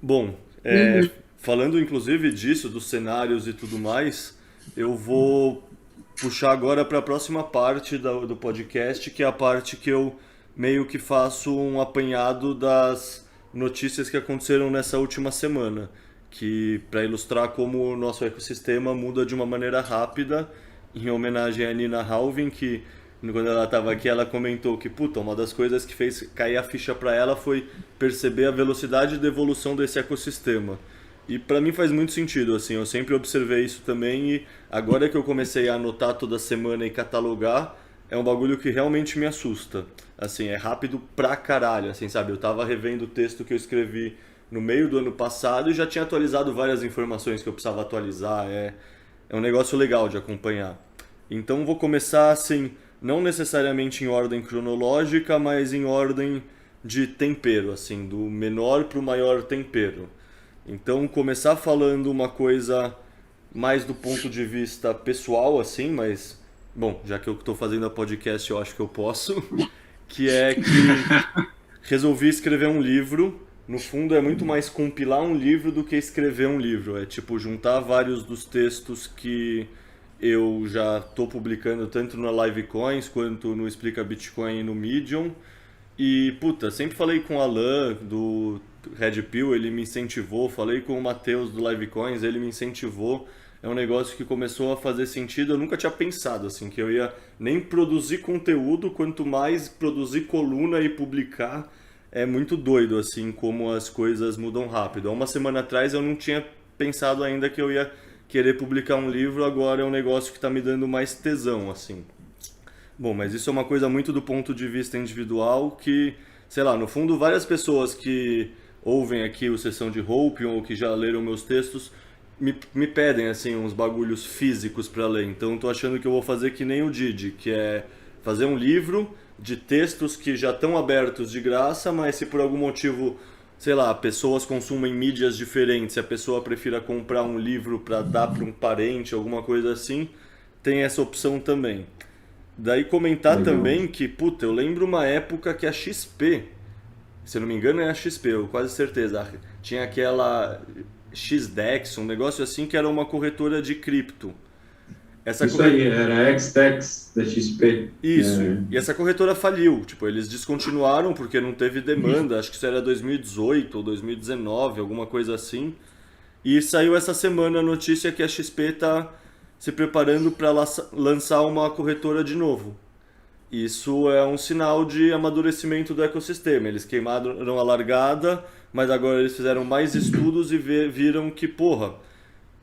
Bom, Uhum. falando inclusive disso, dos cenários e tudo mais, eu vou puxar agora para a próxima parte do podcast, que é a parte que eu meio que faço um apanhado das notícias que aconteceram nessa última semana, que para ilustrar como o nosso ecossistema muda de uma maneira rápida, em homenagem a Nina Halvin, que quando ela estava aqui ela comentou que puta, uma das coisas que fez cair a ficha para ela foi perceber a velocidade de evolução desse ecossistema. E para mim faz muito sentido, assim, eu sempre observei isso também e agora que eu comecei a anotar toda semana e catalogar, é um bagulho que realmente me assusta. Assim, é rápido pra caralho, assim, sabe? Eu tava revendo o texto que eu escrevi no meio do ano passado e já tinha atualizado várias informações que eu precisava atualizar. É um negócio legal de acompanhar. Então vou começar assim, não necessariamente em ordem cronológica, mas em ordem de tempero, assim, do menor pro maior tempero. Então começar falando uma coisa mais do ponto de vista pessoal, assim, mas bom, já que eu estou fazendo a podcast, eu acho que eu posso, que é que resolvi escrever um livro. No fundo, é muito mais compilar um livro do que escrever um livro. É tipo juntar vários dos textos que eu já estou publicando tanto na Livecoins quanto no Explica Bitcoin e no Medium. E, puta, sempre falei com o Alan do Red Pill, ele me incentivou. Falei com o Matheus do Livecoins, ele me incentivou. É um negócio que começou a fazer sentido. Eu nunca tinha pensado, assim, que eu ia nem produzir conteúdo, quanto mais produzir coluna e publicar. É muito doido, assim, como as coisas mudam rápido. Há uma semana atrás eu não tinha pensado ainda que eu ia querer publicar um livro, agora é um negócio que está me dando mais tesão, assim. Bom, mas isso é uma coisa muito do ponto de vista individual que, sei lá, no fundo, várias pessoas que ouvem aqui o Sessão de Hope ou que já leram meus textos me pedem, assim, uns bagulhos físicos para ler. Então, tô achando que eu vou fazer que nem o Didi, que é fazer um livro de textos que já estão abertos de graça, mas se por algum motivo, sei lá, pessoas consumem mídias diferentes, se a pessoa prefira comprar um livro para dar para um parente, alguma coisa assim, tem essa opção também. Daí comentar Legal. também que, puta, eu lembro uma época que a XP, se eu não me engano é a XP, eu quase certeza, tinha aquela XDEX, um negócio assim que era uma corretora de cripto. Essa Isso aí, corretora. era a X-Tex da XP. Isso, e essa corretora faliu, tipo, eles descontinuaram porque não teve demanda, acho que isso era 2018 ou 2019, alguma coisa assim. E saiu essa semana a notícia que a XP está se preparando para lançar uma corretora de novo. Isso é um sinal de amadurecimento do ecossistema. Eles queimaram a largada, mas agora eles fizeram mais estudos e viram que, porra,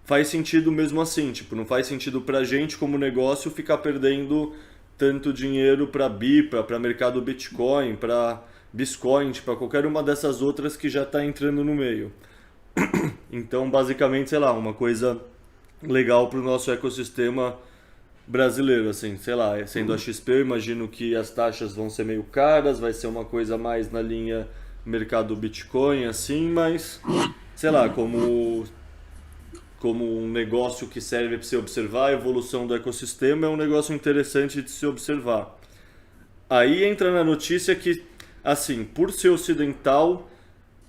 faz sentido mesmo assim. Tipo, não faz sentido pra gente como negócio ficar perdendo tanto dinheiro pra BIPA, pra mercado Bitcoin, pra Biscoin, pra qualquer uma dessas outras que já está entrando no meio. Então, basicamente, sei lá, uma coisa legal pro nosso ecossistema brasileiro, assim, sei lá, sendo a XP, eu imagino que as taxas vão ser meio caras, vai ser uma coisa mais na linha mercado Bitcoin, assim, mas sei lá, como um negócio que serve para se observar a evolução do ecossistema, é um negócio interessante de se observar. Aí entra na notícia que, assim, por ser ocidental,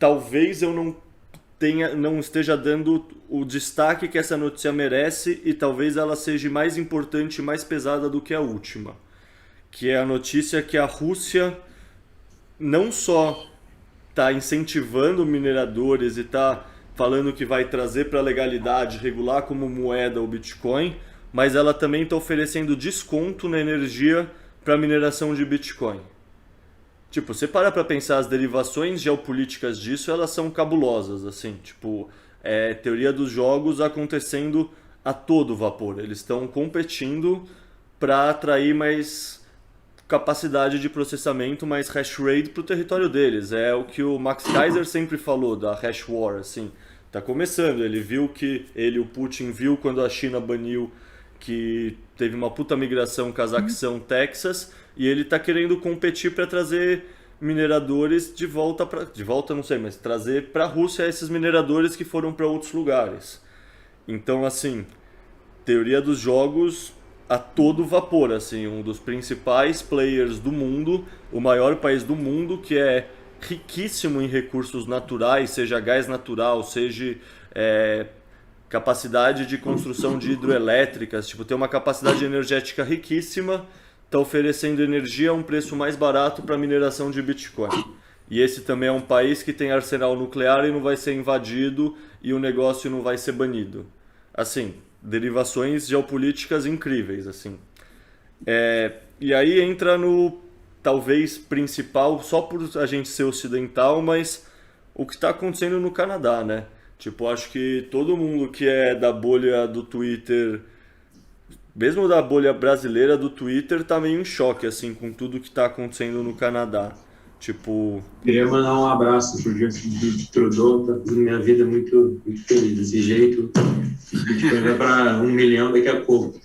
talvez eu não esteja dando o destaque que essa notícia merece e talvez ela seja mais importante e mais pesada do que a última, que é a notícia que a Rússia não só está incentivando mineradores e está falando que vai trazer para a legalidade, regular como moeda o Bitcoin, mas ela também está oferecendo desconto na energia para mineração de Bitcoin. Tipo, você para pensar as derivações geopolíticas disso, elas são cabulosas, assim, tipo, é teoria dos jogos acontecendo a todo vapor. Eles estão competindo para atrair mais capacidade de processamento, mais hash rate para o território deles. É o que o Max Kaiser sempre falou da hash war, assim. Tá começando, o Putin viu quando a China baniu que teve uma puta migração Cazaquistão-Texas e ele tá querendo competir para trazer mineradores de volta não sei, mas trazer para a Rússia esses mineradores que foram para outros lugares. Então, assim, teoria dos jogos a todo vapor, assim, um dos principais players do mundo, o maior país do mundo, que é riquíssimo em recursos naturais, seja gás natural, seja capacidade de construção de hidroelétricas, tipo, tem uma capacidade energética riquíssima, está oferecendo energia a um preço mais barato para mineração de Bitcoin. E esse também é um país que tem arsenal nuclear e não vai ser invadido e o negócio não vai ser banido. Assim, derivações geopolíticas incríveis, assim. E aí entra no, talvez, principal, só por a gente ser ocidental, mas o que está acontecendo no Canadá, né? Tipo, acho que todo mundo que é da bolha do Twitter, mesmo da bolha brasileira do Twitter, tá meio em choque, assim, com tudo que tá acontecendo no Canadá. Tipo... Queria mandar um abraço pro Justin Trudeau, tá fazendo minha vida muito, muito feliz. Desse jeito, o Bitcoin vai para 1 milhão daqui a pouco.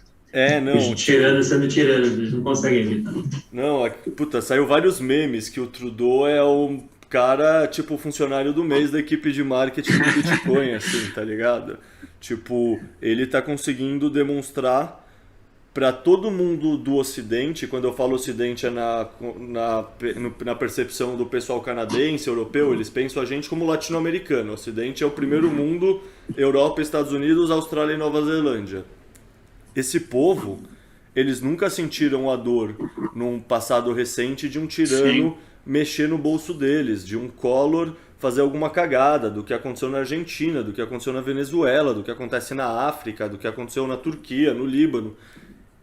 Não... Tirando, sendo tirando, eles não conseguem evitar. Não, puta, saiu vários memes que o Trudeau é o cara, tipo, funcionário do mês da equipe de marketing do Bitcoin, assim, tá ligado? Tipo, ele tá conseguindo demonstrar para todo mundo do Ocidente, quando eu falo Ocidente é na percepção do pessoal canadense, europeu, eles pensam a gente como latino-americano. O Ocidente é o primeiro mundo, Europa, Estados Unidos, Austrália e Nova Zelândia. Esse povo, eles nunca sentiram a dor num passado recente de um tirano mexer no bolso deles, de um Collor fazer alguma cagada, do que aconteceu na Argentina, do que aconteceu na Venezuela, do que acontece na África, do que aconteceu na Turquia, no Líbano.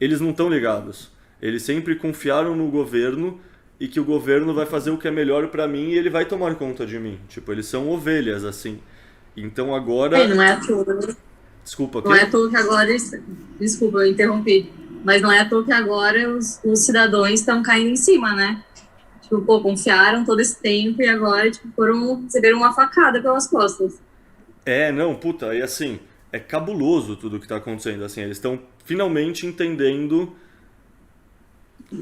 Eles não estão ligados. Eles sempre confiaram no governo e que o governo vai fazer o que é melhor pra mim e ele vai tomar conta de mim. Tipo, eles são ovelhas, assim. Então agora... Não é à toa. Desculpa, não é à toa que agora... Desculpa, eu interrompi. Mas não é à toa que agora os cidadãos estão caindo em cima, né? Tipo, pô, confiaram todo esse tempo e agora, tipo, receberam uma facada pelas costas. Não, puta, e assim... É cabuloso tudo o que está acontecendo, assim, eles estão finalmente entendendo,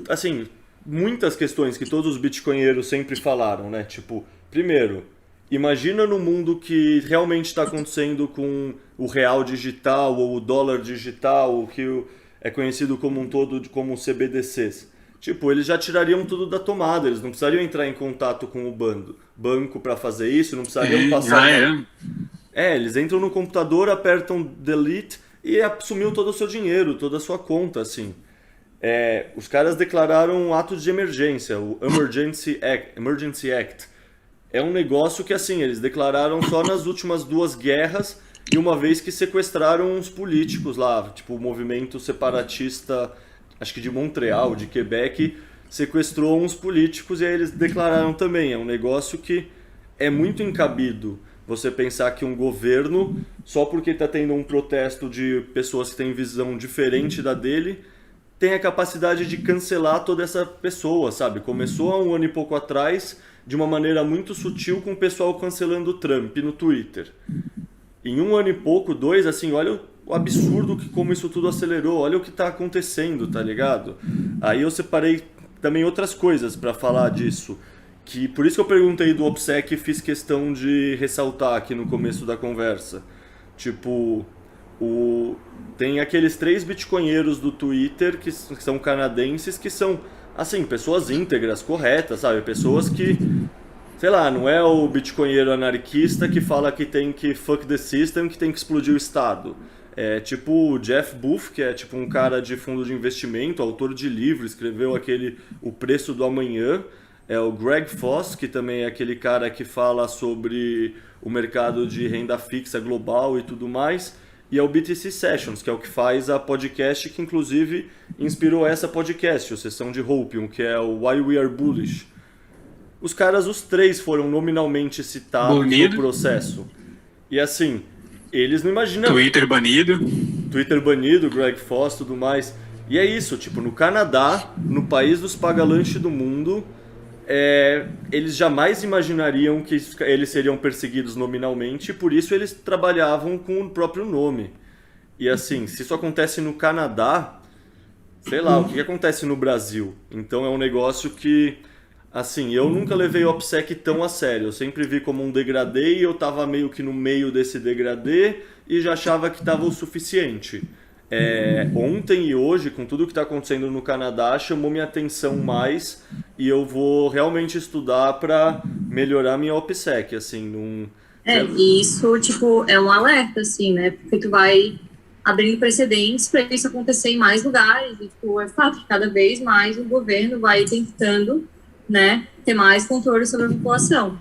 assim, muitas questões que todos os bitcoinheiros sempre falaram, né? Tipo, primeiro, imagina no mundo que realmente está acontecendo com o real digital ou o dólar digital, o que é conhecido como um todo como CBDCs. Tipo, eles já tirariam tudo da tomada, eles não precisariam entrar em contato com o banco para fazer isso, não precisariam passar... Eles entram no computador, apertam delete e sumiu todo o seu dinheiro, toda a sua conta, assim. Os caras declararam um ato de emergência, o Emergency Act. É um negócio que, assim, eles declararam só nas últimas 2 guerras e uma vez que sequestraram uns políticos lá, tipo o movimento separatista, acho que de Montreal, de Quebec, sequestrou uns políticos e aí eles declararam também. É um negócio que é muito encabido. Você pensar que um governo, só porque está tendo um protesto de pessoas que têm visão diferente da dele, tem a capacidade de cancelar toda essa pessoa, sabe? Começou há 1 ano e pouco atrás, de uma maneira muito sutil, com o pessoal cancelando o Trump no Twitter. Em 1 ano e pouco, 2, assim, olha o absurdo que como isso tudo acelerou, olha o que está acontecendo, tá ligado? Aí eu separei também outras coisas para falar disso. Que por isso que eu perguntei do OPSEC e fiz questão de ressaltar aqui no começo da conversa. Tipo, tem aqueles 3 bitcoinheiros do Twitter que são canadenses, que são, assim, pessoas íntegras, corretas, sabe? Pessoas que, sei lá, não é o bitcoinheiro anarquista que fala que tem que fuck the system, que tem que explodir o Estado. É tipo o Jeff Booth, que é tipo um cara de fundo de investimento, autor de livro, escreveu aquele O Preço do Amanhã. É o Greg Foss, que também é aquele cara que fala sobre o mercado de renda fixa global e tudo mais. E é o BTC Sessions, que é o que faz a podcast, que inclusive inspirou essa podcast, a Sessão de Hopium, que é o Why We Are Bullish. Os caras, os 3 foram nominalmente citados no processo. E assim, eles não imaginam... Twitter banido, Greg Foss, tudo mais. E é isso, tipo, no Canadá, no país dos pagalanches do mundo... eles jamais imaginariam que eles seriam perseguidos nominalmente, e por isso eles trabalhavam com o próprio nome. E assim, se isso acontece no Canadá, sei lá, o que acontece no Brasil? Então é um negócio que, assim, eu nunca levei o OPSEC tão a sério. Eu sempre vi como um degradê e eu tava meio que no meio desse degradê e já achava que tava o suficiente. ontem e hoje, com tudo que está acontecendo no Canadá, chamou minha atenção mais e eu vou realmente estudar para melhorar minha OPSEC, assim, E isso, tipo, é um alerta, assim, né? Porque tu vai abrindo precedentes para isso acontecer em mais lugares. E, tipo, é fato que cada vez mais o governo vai tentando, né, ter mais controle sobre a população.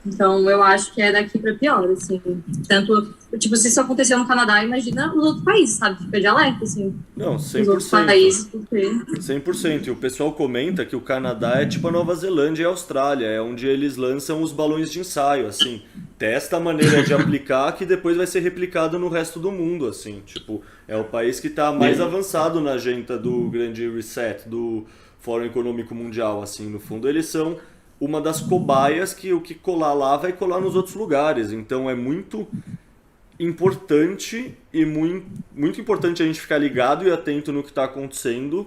Então, eu acho que é daqui para pior, assim. Tanto, tipo, se isso aconteceu no Canadá, imagina os outros países, sabe? Fica de alerta, assim. Não, 100%. Os outros países, porque... 100%. E o pessoal comenta que o Canadá é tipo a Nova Zelândia e a Austrália, é onde eles lançam os balões de ensaio, assim. Testa a maneira de aplicar que depois vai ser replicado no resto do mundo, assim. Tipo, é o país que está mais avançado na agenda do grande reset, do Fórum Econômico Mundial, assim. No fundo, eles são uma das cobaias que o que colar lá vai colar nos outros lugares. Então é muito importante e muito importante a gente ficar ligado e atento no que está acontecendo.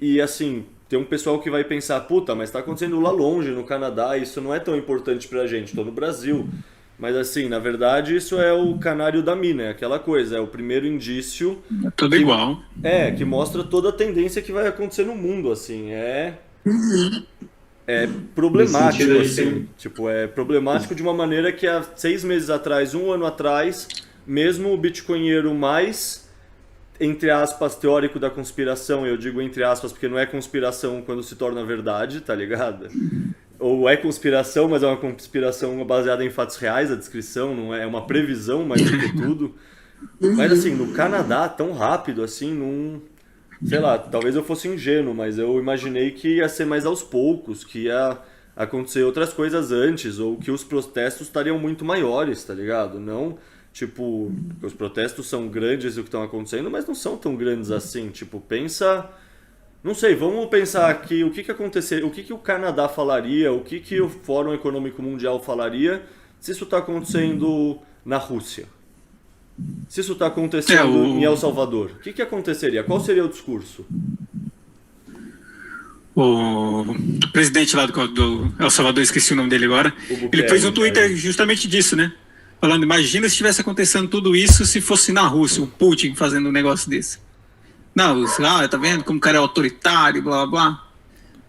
E assim, tem um pessoal que vai pensar, puta, mas está acontecendo lá longe, no Canadá, isso não é tão importante pra gente, estou no Brasil. Mas assim, na verdade, isso é o canário da mina, é aquela coisa, é o primeiro indício... É tudo igual. Que mostra toda a tendência que vai acontecer no mundo, assim, é problemático, assim, tipo, é problemático de uma maneira que há 6 meses atrás, 1 ano atrás, mesmo o bitcoinheiro mais, entre aspas, teórico da conspiração, eu digo entre aspas porque não é conspiração quando se torna verdade, tá ligado? Ou é conspiração, mas é uma conspiração baseada em fatos reais, a descrição não é uma previsão mais do que tudo. Mas assim, no Canadá, tão rápido assim, sei lá, talvez eu fosse ingênuo, mas eu imaginei que ia ser mais aos poucos, que ia acontecer outras coisas antes, ou que os protestos estariam muito maiores, tá ligado? Não, tipo, os protestos são grandes o que estão acontecendo, mas não são tão grandes assim. Tipo, pensa... Não sei, vamos pensar aqui o que aconteceria, o que o Canadá falaria, o que o Fórum Econômico Mundial falaria se isso está acontecendo na Rússia. Se isso está acontecendo em El Salvador, o que aconteceria? Qual seria o discurso? O presidente lá do El Salvador, esqueci o nome dele agora, ele fez um Twitter justamente disso, né? Falando, imagina se estivesse acontecendo tudo isso se fosse na Rússia, o Putin fazendo um negócio desse. Não, tá vendo como o cara é autoritário, blá, blá, blá.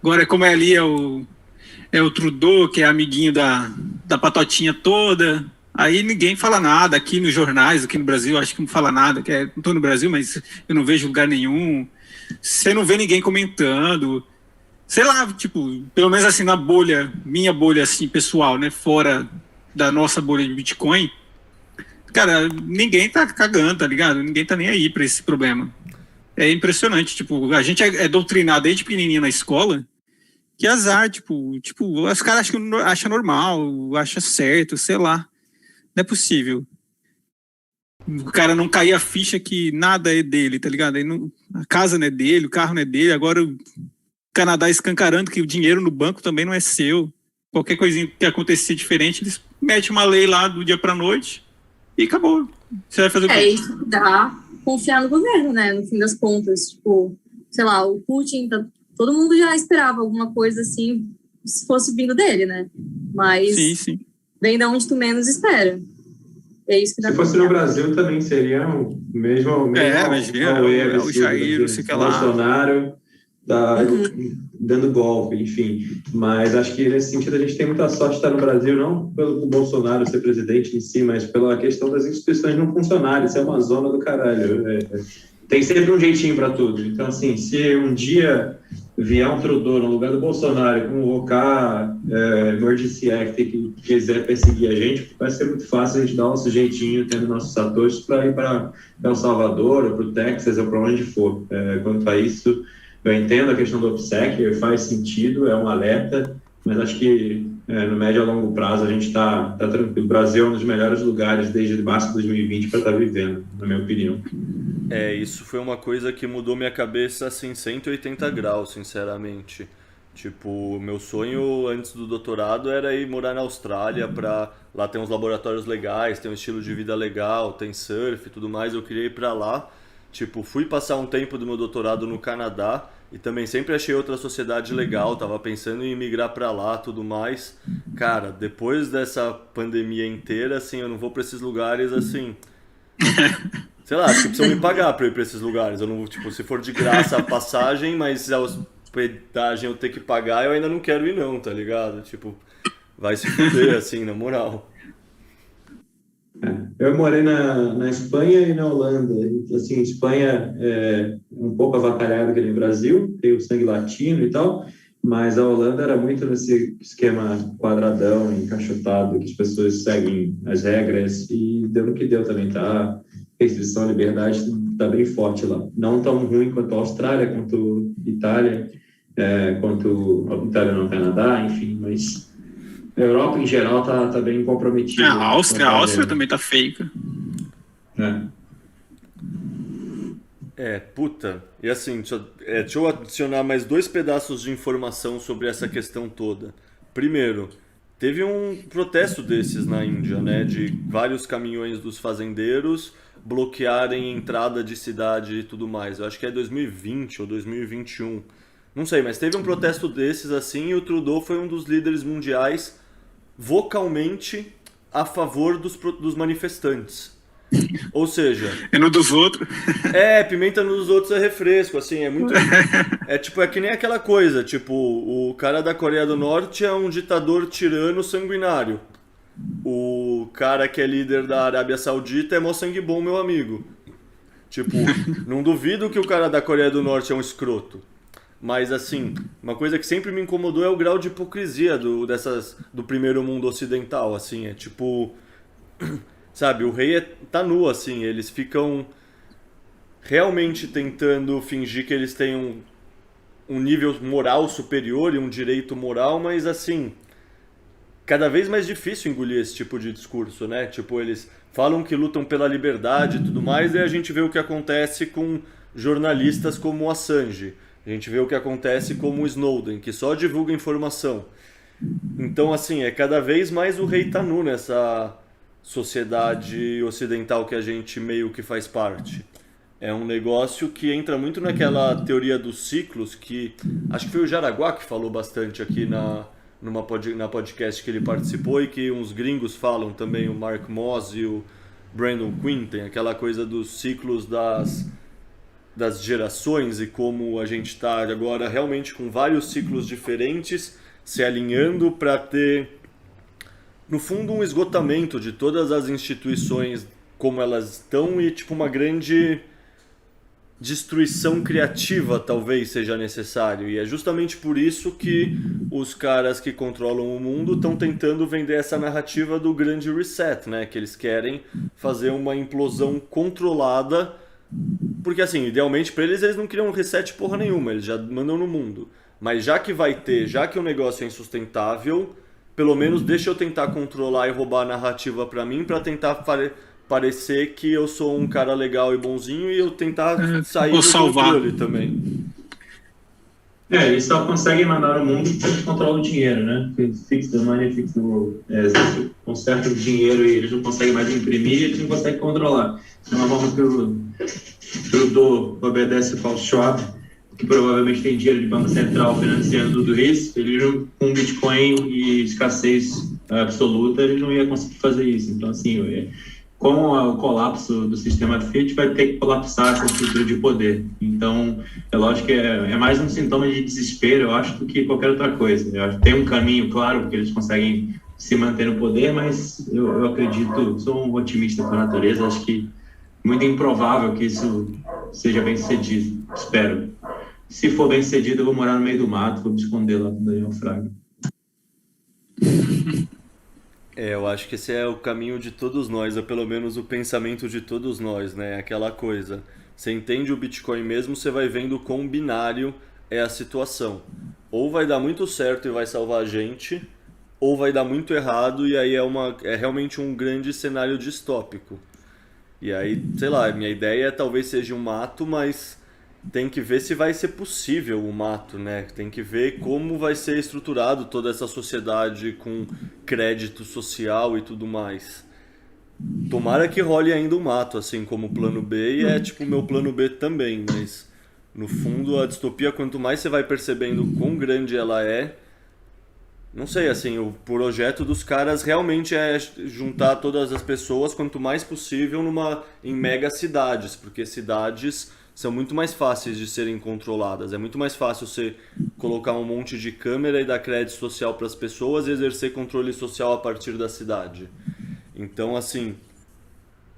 Agora, como é ali, é o Trudeau, que é amiguinho da patotinha toda... Aí ninguém fala nada, aqui nos jornais, aqui no Brasil, acho que não fala nada, não estou no Brasil, mas eu não vejo lugar nenhum. Você não vê ninguém comentando. Sei lá, tipo, pelo menos assim na bolha, minha bolha assim, pessoal, né, fora da nossa bolha de Bitcoin, cara, ninguém tá cagando, tá ligado? Ninguém tá nem aí pra esse problema. É impressionante, tipo, a gente é doutrinado desde pequenininho na escola, que azar, tipo, os caras acham normal, acham certo, sei lá. Não é possível. O cara não cair a ficha que nada é dele, tá ligado? A casa não é dele, o carro não é dele. Agora o Canadá escancarando que o dinheiro no banco também não é seu. Qualquer coisinha que acontecer diferente, eles metem uma lei lá do dia pra noite e acabou. Você vai fazer o quê? Isso dá confiar no governo, né? No fim das contas. Tipo, sei lá, o Putin, todo mundo já esperava alguma coisa assim, se fosse vindo dele, né? Mas... Sim. Vem de onde tu menos espera. É isso que dá. Se fosse no Brasil também seria o mesmo imagina, o Jair, não sei o que lá. Bolsonaro dando golpe, enfim. Mas acho que nesse sentido a gente tem muita sorte de estar no Brasil, não pelo Bolsonaro ser presidente em si, mas pela questão das instituições não funcionarem. Isso é uma zona do caralho. Tem sempre um jeitinho para tudo. Então, assim, se um dia vier um Trudeau no lugar do Bolsonaro convocar Emergency Act que quiser perseguir a gente, vai ser muito fácil a gente dar nosso jeitinho, tendo nossos satoshis para ir para El Salvador, ou para o Texas, ou para onde for. Quanto a isso, eu entendo a questão do OPSEC, faz sentido, é um alerta, mas acho que no médio a longo prazo a gente está tranquilo. O Brasil é um dos melhores lugares desde março de 2020 para estar vivendo, na minha opinião. Isso foi uma coisa que mudou minha cabeça assim 180 graus, sinceramente. Tipo, meu sonho antes do doutorado era ir morar na Austrália, lá tem uns laboratórios legais, tem um estilo de vida legal, tem surf e tudo mais, eu queria ir pra lá. Tipo, fui passar um tempo do meu doutorado no Canadá e também sempre achei outra sociedade legal, tava pensando em migrar pra lá, tudo mais. Cara, depois dessa pandemia inteira, assim, eu não vou pra esses lugares, assim... sei lá, acho que precisam me pagar pra eu ir pra esses lugares. Eu não, tipo, se for de graça a passagem, mas a hospedagem eu ter que pagar, eu ainda não quero ir não, tá ligado? Tipo, vai se fuder, assim, na moral. Eu morei na Espanha e na Holanda. Assim, Espanha é um pouco avacalhado que nem o Brasil, tem o sangue latino e tal, mas a Holanda era muito nesse esquema quadradão, encaixotado, que as pessoas seguem as regras e deu no que deu também, tá? Restrição à liberdade está bem forte lá. Não tão ruim quanto a Austrália, quanto a Itália, quanto a Itália no Canadá, enfim, mas a Europa em geral tá bem comprometida. A Áustria também tá feio, cara. Puta. E assim, deixa eu adicionar mais 2 pedaços de informação sobre essa questão toda. Primeiro, teve um protesto desses na Índia, né? De vários caminhões dos fazendeiros bloquearem entrada de cidade e tudo mais. Eu acho que é 2020 ou 2021. Não sei, mas teve um protesto desses assim e o Trudeau foi um dos líderes mundiais vocalmente a favor dos manifestantes. Ou seja... É no dos outros. Pimenta nos outros é refresco, assim, é muito... É que nem aquela coisa, tipo, o cara da Coreia do Norte é um ditador tirano sanguinário. O cara que é líder da Arábia Saudita é mó sangue bom, meu amigo. Tipo, não duvido que o cara da Coreia do Norte é um escroto. Mas, assim, uma coisa que sempre me incomodou é o grau de hipocrisia do primeiro mundo ocidental, assim, é tipo... Sabe, o rei tá nu, assim, eles ficam realmente tentando fingir que eles têm um nível moral superior e um direito moral, mas, assim, cada vez mais difícil engolir esse tipo de discurso, né? Tipo, eles falam que lutam pela liberdade e tudo mais, e a gente vê o que acontece com jornalistas como o Assange. A gente vê o que acontece como o Snowden, que só divulga informação. Então, assim, cada vez mais o rei tá nu nessa sociedade ocidental que a gente meio que faz parte. É um negócio que entra muito naquela teoria dos ciclos, que acho que foi o Jaraguá que falou bastante aqui na podcast que ele participou e que uns gringos falam também, o Mark Moss e o Brandon Quinn, tem aquela coisa dos ciclos das gerações e como a gente está agora realmente com vários ciclos diferentes se alinhando para ter, no fundo, um esgotamento de todas as instituições como elas estão e tipo uma grande destruição criativa talvez seja necessário. E é justamente por isso que os caras que controlam o mundo estão tentando vender essa narrativa do grande reset, né? Que eles querem fazer uma implosão controlada. Porque, assim, idealmente para eles não criam um reset porra nenhuma, eles já mandam no mundo. Mas já que vai ter, já que o negócio é insustentável, pelo menos deixa eu tentar controlar e roubar a narrativa pra mim, pra tentar parecer que eu sou um cara legal e bonzinho e eu tentar sair do controle também. Eles só conseguem mandar no mundo porque eles controlam o dinheiro, né? Fix the money, fix the world. Eles consertam o dinheiro e eles não conseguem mais imprimir, eles não conseguem controlar. É uma forma que o Trudeau obedece ao Klaus Schwab, que provavelmente tem dinheiro de Banco Central financiando tudo isso. Ele, com Bitcoin e escassez absoluta, ele não ia conseguir fazer isso. Então, assim, com o colapso do sistema fiat, vai ter que colapsar essa estrutura de poder. Então, é lógico que é mais um sintoma de desespero, eu acho, do que qualquer outra coisa. Eu acho que tem um caminho, claro, porque eles conseguem se manter no poder, mas eu acredito, sou um otimista com a natureza, acho que muito improvável que isso seja bem sucedido, espero. Se for bem sucedido, eu vou morar no meio do mato, vou me esconder lá com o Daniel Fraga. Eu acho que esse é o caminho de todos nós, ou pelo menos o pensamento de todos nós, né? Aquela coisa. Você entende o Bitcoin mesmo, você vai vendo quão binário é a situação. Ou vai dar muito certo e vai salvar a gente, ou vai dar muito errado e aí é realmente um grande cenário distópico. E aí, sei lá, minha ideia talvez seja um mato, mas tem que ver se vai ser possível o mato, né? Tem que ver como vai ser estruturado toda essa sociedade com crédito social e tudo mais. Tomara que role ainda o mato, assim como o plano B, e é tipo o meu plano B também, mas no fundo a distopia, quanto mais você vai percebendo quão grande ela é, Não sei, assim, o projeto dos caras realmente é juntar todas as pessoas quanto mais possível em mega cidades, porque cidades são muito mais fáceis de serem controladas. É muito mais fácil você colocar um monte de câmera e dar crédito social para as pessoas e exercer controle social a partir da cidade. Então, assim,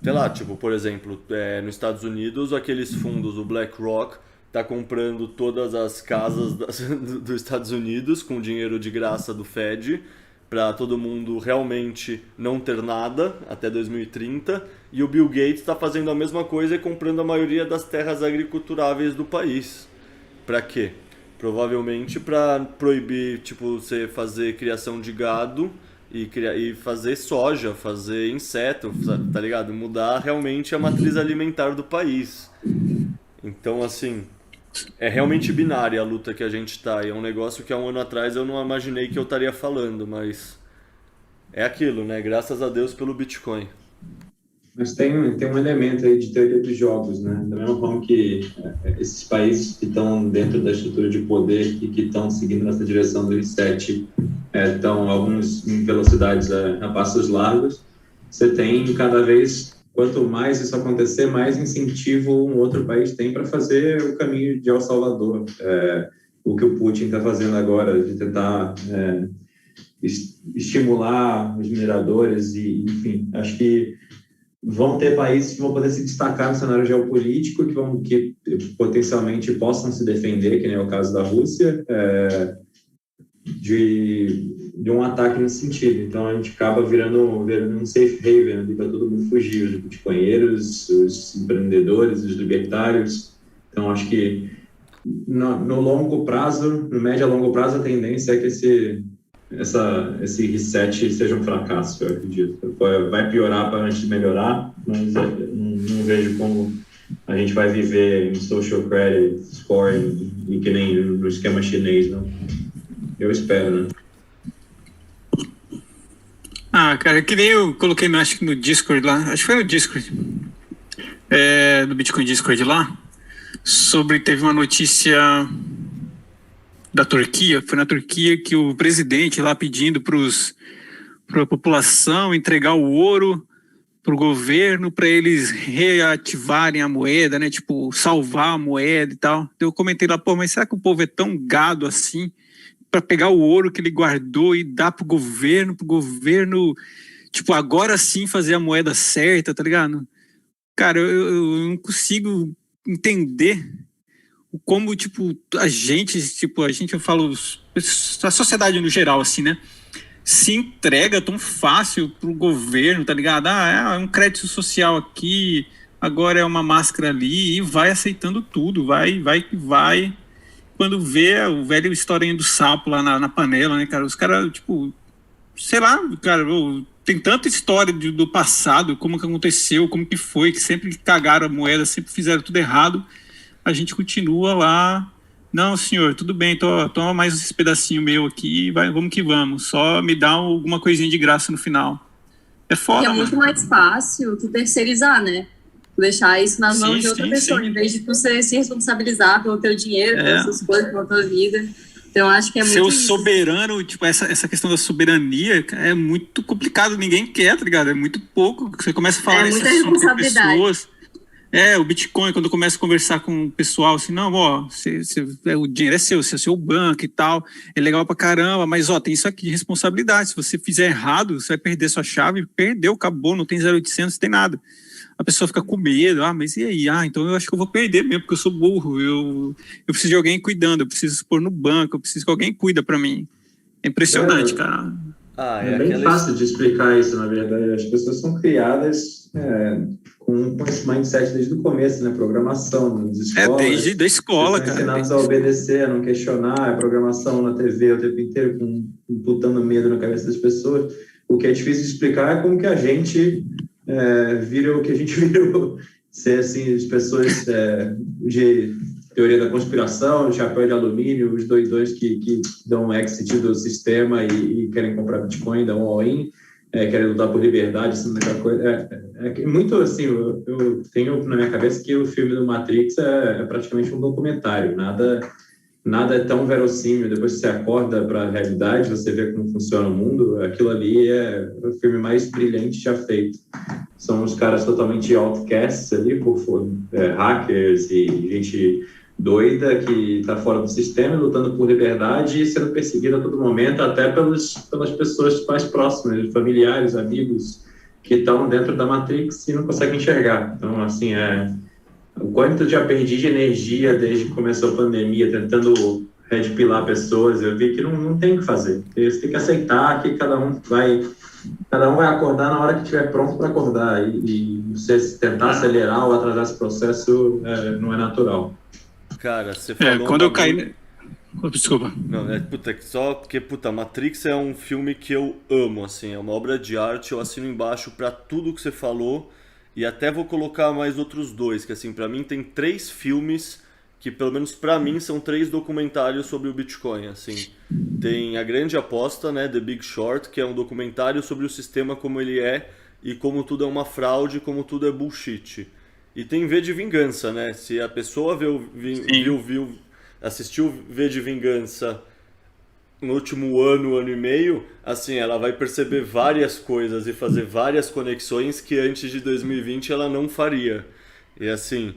sei lá, tipo, por exemplo, nos Estados Unidos, aqueles fundos, o BlackRock, tá comprando todas as casas dos Estados Unidos com dinheiro de graça do Fed para todo mundo realmente não ter nada até 2030, e o Bill Gates está fazendo a mesma coisa e comprando a maioria das terras agriculturáveis do país. Para quê? Provavelmente para proibir, tipo, você fazer criação de gado e fazer soja, fazer inseto, tá ligado? Mudar realmente a matriz alimentar do país. Então, assim, é realmente binária a luta que a gente tá. E é um negócio que há um ano atrás eu não imaginei que eu estaria falando, mas é aquilo, né? Graças a Deus pelo Bitcoin. Mas tem um elemento aí de teoria dos jogos, né? Da mesma forma que esses países que estão dentro da estrutura de poder e que estão seguindo nessa direção do reset estão alguns em velocidades a passos largos, você tem cada vez... Quanto mais isso acontecer, mais incentivo um outro país tem para fazer o caminho de El Salvador. O que o Putin está fazendo agora, de tentar estimular os mineradores e, enfim, acho que vão ter países que vão poder se destacar no cenário geopolítico, que potencialmente possam se defender, que nem é o caso da Rússia, de um ataque nesse sentido. Então, a gente acaba virando um safe haven ali para todo mundo fugir, os bitcoinheiros, os empreendedores, os libertários. Então, acho que no longo prazo, no médio a longo prazo, a tendência é que esse reset seja um fracasso, eu acredito. Vai piorar para antes de melhorar, mas não vejo como a gente vai viver em social credit scoring e que nem no esquema chinês, não. Eu espero, né? Cara, que nem eu coloquei, acho que no Discord lá, acho que foi no Discord, do Bitcoin Discord lá, teve uma notícia da Turquia, foi na Turquia que o presidente lá pedindo para a população entregar o ouro para o governo para eles reativarem a moeda, né, tipo, salvar a moeda e tal. Eu comentei lá, mas será que o povo é tão gado assim para pegar o ouro que ele guardou e dar pro governo, tipo, agora sim fazer a moeda certa, tá ligado? Cara, eu não consigo entender como, tipo, eu falo, a sociedade no geral, assim, né, se entrega tão fácil pro governo, tá ligado? É um crédito social aqui, agora é uma máscara ali, e vai aceitando tudo, vai. Quando vê o velho historinha do sapo lá na panela, né, cara? Os caras, tipo, sei lá, cara, tem tanta história do passado, como que aconteceu, como que foi, que sempre cagaram a moeda, sempre fizeram tudo errado. A gente continua lá, não, senhor, tudo bem, toma mais esse pedacinho meu aqui, vamos que vamos. Só me dá alguma coisinha de graça no final. É foda, mano. É muito mais fácil tu terceirizar, né? Deixar isso nas mãos de outra pessoa, em vez de você se responsabilizar pelo teu dinheiro, pelas suas coisas, pela tua vida. Então, acho que é muito... Ser soberano, tipo, essa questão da soberania é muito complicado, ninguém quer, tá ligado? É muito pouco, você começa a falar esse assunto com pessoas. O Bitcoin, quando eu começo a conversar com o pessoal, assim, não, o dinheiro é seu o banco e tal, é legal pra caramba, mas, tem isso aqui de responsabilidade, se você fizer errado, você vai perder sua chave, perdeu, acabou, não tem 0,800, não tem nada. A pessoa fica com medo, mas e aí? Então eu acho que eu vou perder mesmo, porque eu sou burro, eu preciso de alguém cuidando, eu preciso pôr no banco, eu preciso que alguém cuida pra mim. É impressionante, cara. É bem fácil de explicar isso, na verdade. As pessoas são criadas com esse mindset desde o começo, né? Programação nas escolas. Desde a escola, cara. Ensinados a obedecer, a não questionar, programação na TV o tempo inteiro, imputando medo na cabeça das pessoas. O que é difícil de explicar é como que a gente... vira o que a gente virou, ser assim, as pessoas de teoria da conspiração, chapéu de alumínio, os doidões que dão exit do sistema e querem comprar Bitcoin, dão all-in, querem lutar por liberdade, assim, aquela coisa. Muito assim, eu tenho na minha cabeça que o filme do Matrix é praticamente um documentário, nada nada é tão verossímil. Depois que você acorda para a realidade, você vê como funciona o mundo, aquilo ali é o filme mais brilhante já feito. São os caras totalmente outcasts ali, hackers e gente doida que está fora do sistema, lutando por liberdade e sendo perseguida a todo momento, até pelas pessoas mais próximas, familiares, amigos, que estão dentro da Matrix e não conseguem enxergar. Então, assim, o quanto eu já perdi de energia desde que começou a pandemia, tentando redpilar pessoas, eu vi que não tem o que fazer. Você tem que aceitar que cada um vai acordar na hora que estiver pronto para acordar. E você tentar acelerar ou atrasar esse processo não é natural. Cara, você falou... quando eu caí... Desculpa. Não, só porque, Matrix é um filme que eu amo, assim, é uma obra de arte, eu assino embaixo pra tudo que você falou, e até vou colocar mais outros dois, que assim, pra mim tem 3 filmes que, pelo menos pra mim, são 3 documentários sobre o Bitcoin, assim. Tem A Grande Aposta, né, The Big Short, que é um documentário sobre o sistema como ele é, e como tudo é uma fraude, como tudo é bullshit. E tem V de Vingança, né? Se a pessoa assistiu V de Vingança no último ano e meio, assim, ela vai perceber várias coisas e fazer várias conexões que antes de 2020 ela não faria. E assim,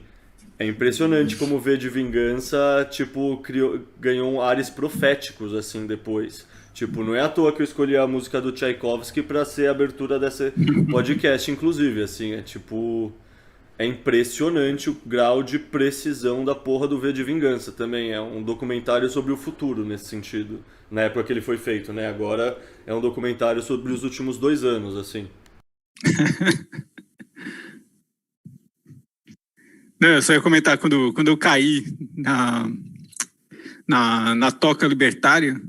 é impressionante como V de Vingança, tipo, ganhou ares proféticos, assim, depois. Tipo, não é à toa que eu escolhi a música do Tchaikovsky pra ser a abertura desse podcast, inclusive, assim, é impressionante o grau de precisão da porra do V de Vingança também. É um documentário sobre o futuro nesse sentido. Na época que ele foi feito, né? Agora é um documentário sobre os últimos 2 anos, assim. Não, eu só ia comentar, quando eu caí na toca libertária,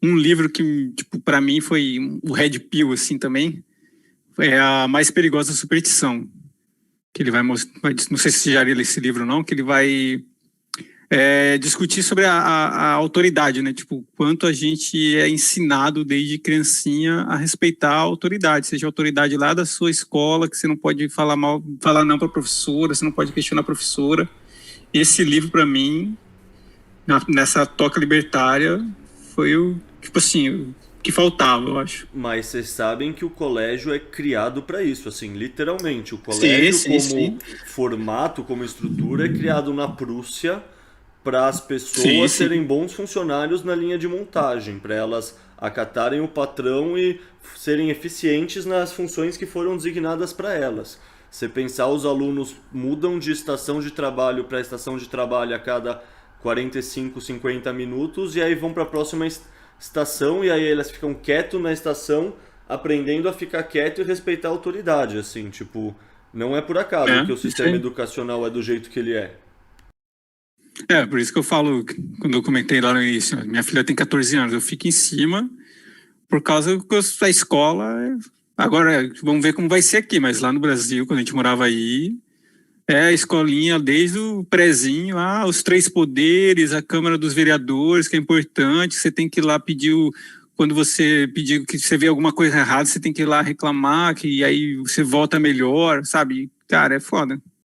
um livro que, tipo, pra mim foi o Red Pill, assim, também, é A Mais Perigosa Superstição. Que ele vai mostrar, não sei se você já leu esse livro ou não, que ele vai discutir sobre a autoridade, né? Tipo, quanto a gente é ensinado desde criancinha a respeitar a autoridade, seja a autoridade lá da sua escola, que você não pode falar não para a professora, você não pode questionar a professora. Esse livro, para mim, nessa toca libertária, foi o, tipo assim, que faltava, eu acho. Mas vocês sabem que o colégio é criado para isso, assim, literalmente. O colégio, como formato, como estrutura, é criado na Prússia para as pessoas serem bons funcionários na linha de montagem, para elas acatarem o patrão e serem eficientes nas funções que foram designadas para elas. Você pensar, os alunos mudam de estação de trabalho para estação de trabalho a cada 45, 50 minutos e aí vão para a próxima estação, e aí elas ficam quietos na estação, aprendendo a ficar quieto e respeitar a autoridade, assim, tipo, não é por acaso que o sistema educacional é do jeito que ele é. Por isso que eu falo, quando eu comentei lá no início, minha filha tem 14 anos, eu fico em cima por causa da escola. Agora, vamos ver como vai ser aqui, mas lá no Brasil, quando a gente morava aí, a escolinha desde o prezinho, os 3 poderes, a Câmara dos Vereadores, que é importante, você tem que ir lá pedir, quando você pedir que você vê alguma coisa errada, você tem que ir lá reclamar, que aí você volta melhor, sabe? Cara, é foda.